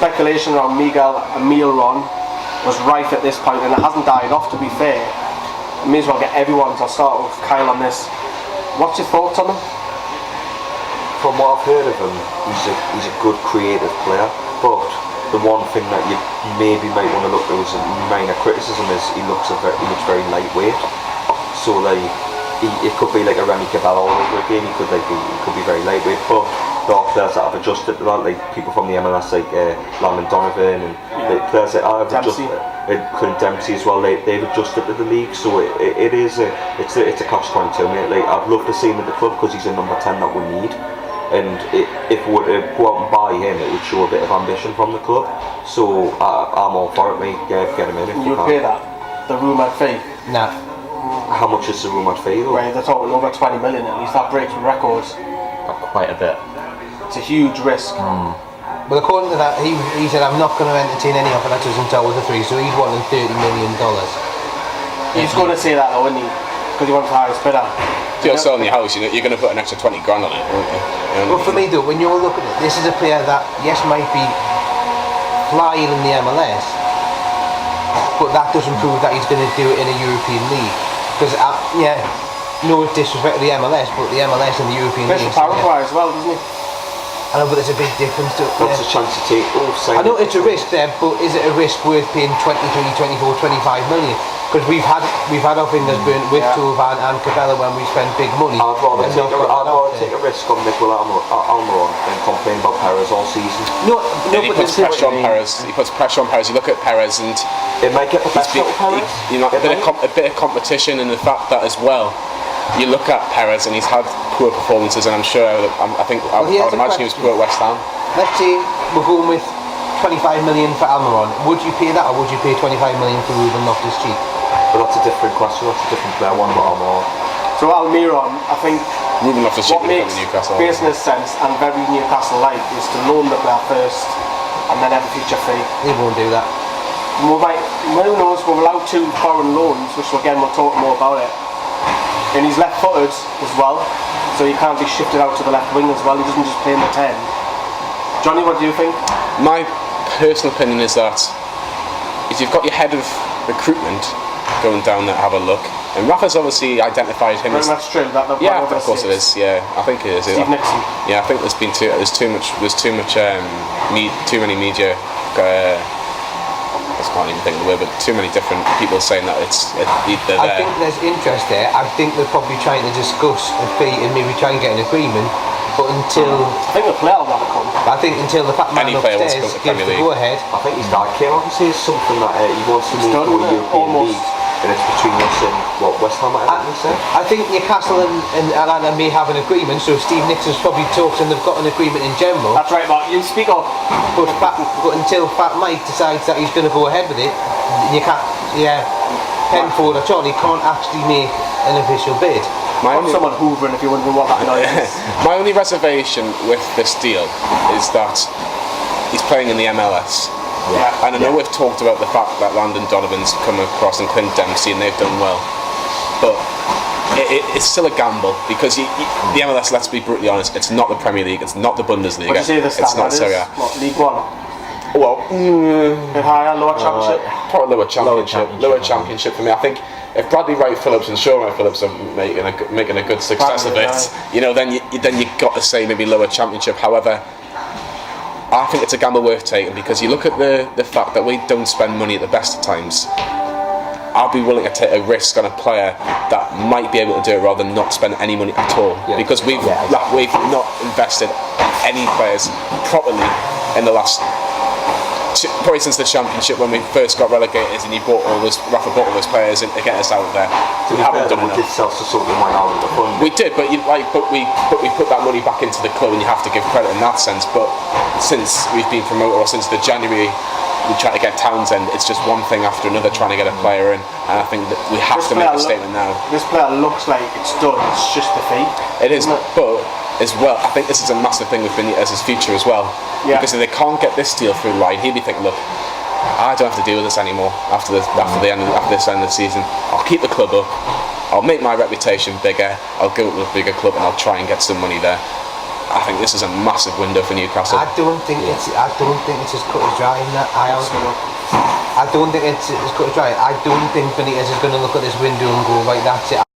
speculation around Miguel Almiron was rife at this point, and it hasn't died off, to be fair. I may as well get everyone, so I'll start with Kyle on this. What's your thoughts on him? From what I've heard of him, he's a good creative player, but the one thing that you maybe might want to look at as a minor criticism is he looks very lightweight. So like it could be like a Remy Cabell all over again. He could be very lightweight, but there are players that have adjusted to that, like people from the MLS, like Landon Donovan, and players that have adjusted, Clint Dempsey as well. They've adjusted to the league, so it's a catch-22, mate. Like I'd love to see him at the club because he's a number 10 that we need. And if we were to go out and buy him, it would show a bit of ambition from the club. So I'm all for it, mate. Get him in if you can. You'd pay that? The rumoured fee? Nah. How much is the rumoured fee though? Right, they're talking over 20 million at least. That breaks records. Quite a bit. It's a huge risk. Well, according to that, he said, I'm not going to entertain any offer that doesn't start with a 3, so he's wanting $30 million. He's going to say that though, isn't he? Because he wants the highest bidder. If you're selling your house, you're going to put an extra 20 grand on it, won't you? Well, for me though, when you're looking at this is a player that, yes, might be flying in the MLS, but that doesn't prove that he's going to do it in a European league. Because, no disrespect to the MLS, but the MLS and the European league. Especially Paraguay as well, doesn't he? I know, but there's a big difference to it. What's the chance to take? I know it's a risk there, but is it a risk worth paying 23, 24, 25 million? Because we've had our fingers burnt with Tovan and Cabella when we spend big money. I'd rather take a risk on Miguel Almiron than complain about Perez all season. No, he puts pressure on Perez. He puts pressure on Perez. You look at Perez, and it might get the best out of Perez. A bit of competition in the fact that as well. You look at Perez, and he's had poor performances, and I'm sure I would imagine he was poor at West Ham. Let's say we're going with 25 million for Almiron. Would you pay that, or would you pay 25 million for Ruben Loftus-Cheek? But that's a different question. That's a different player. One about Almiron. So Almiron, I think Ruben Loftus-Cheek what makes Newcastle business sense and very Newcastle-like is to loan the player first and then have a future fee. He won't do that. Who knows? We're allowed 2 foreign loans, which again we'll talk more about it. And he's left-footed as well, so he can't be shifted out to the left wing as well. He doesn't just play in the 10. Johnny, what do you think? My personal opinion is that if you've got your head of recruitment going down there, have a look. And Rafa's obviously identified him as... That's true. Of course it is. Yeah, I think it is. Steve Nixon. Yeah, I think there's too many media. I can't even think of the word, but too many different people saying that they're there. I think there's interest there. I think they're probably trying to discuss a fee and maybe try and get an agreement. But until I think the player will want to come. I think until the fat man upstairs gives the go ahead. I think his dad came up and says something that he wants to move to a European league, and it's between us and West Ham. I think Newcastle and Atlanta may have an agreement. So Steve Nixon's probably talked and they've got an agreement in general. That's right, Mark. You speak up. But until Fat Mike decides that he's going to go ahead with it, you can't. Penfold or Charlie can't actually make an official bid. Someone hoovering, if you're wondering what that noise is. My only reservation with this deal is that he's playing in the MLS. Yeah. And I know we've talked about the fact that Landon Donovan's come across and Clint Dempsey, and they've done well. But it's still a gamble because the MLS, let's be brutally honest, it's not the Premier League, it's not the Bundesliga, what do you say the it's not Serie A. What, League One? Well, bit higher, lower championship? Probably lower championship for me. I think if Bradley Wright Phillips and Sean Wright Phillips are making a good success of it, then you got to say maybe lower championship. However, I think it's a gamble worth taking because you look at the fact that we don't spend money at the best of times. I'll be willing to take a risk on a player that might be able to do it rather than not spend any money at all because we've not invested any players properly in the last. Probably since the championship when we first got relegated and Rafa bought all those players and to get us out of there. We haven't done enough. We did sell to something went out of the fund. We did, but we put that money back into the club and you have to give credit in that sense. But since we've been promoted or since the January we try to get Townsend, it's just one thing after another trying to get a player in, and I think that we have to make a statement now. This player looks like it's done, it's just the fee. It is, but as well, I think this is a massive thing with Benitez's future as well. Yeah. Because if they can't get this deal through the line, he'll be thinking, look, I don't have to deal with this anymore after this end of the season. I'll keep the club up, I'll make my reputation bigger, I'll go to a bigger club and I'll try and get some money there. I think this is a massive window for Newcastle. I don't think it's as cut as dry in that. I don't think it's as cut as dry. I don't think Benitez is going to look at this window and go, right, that's it.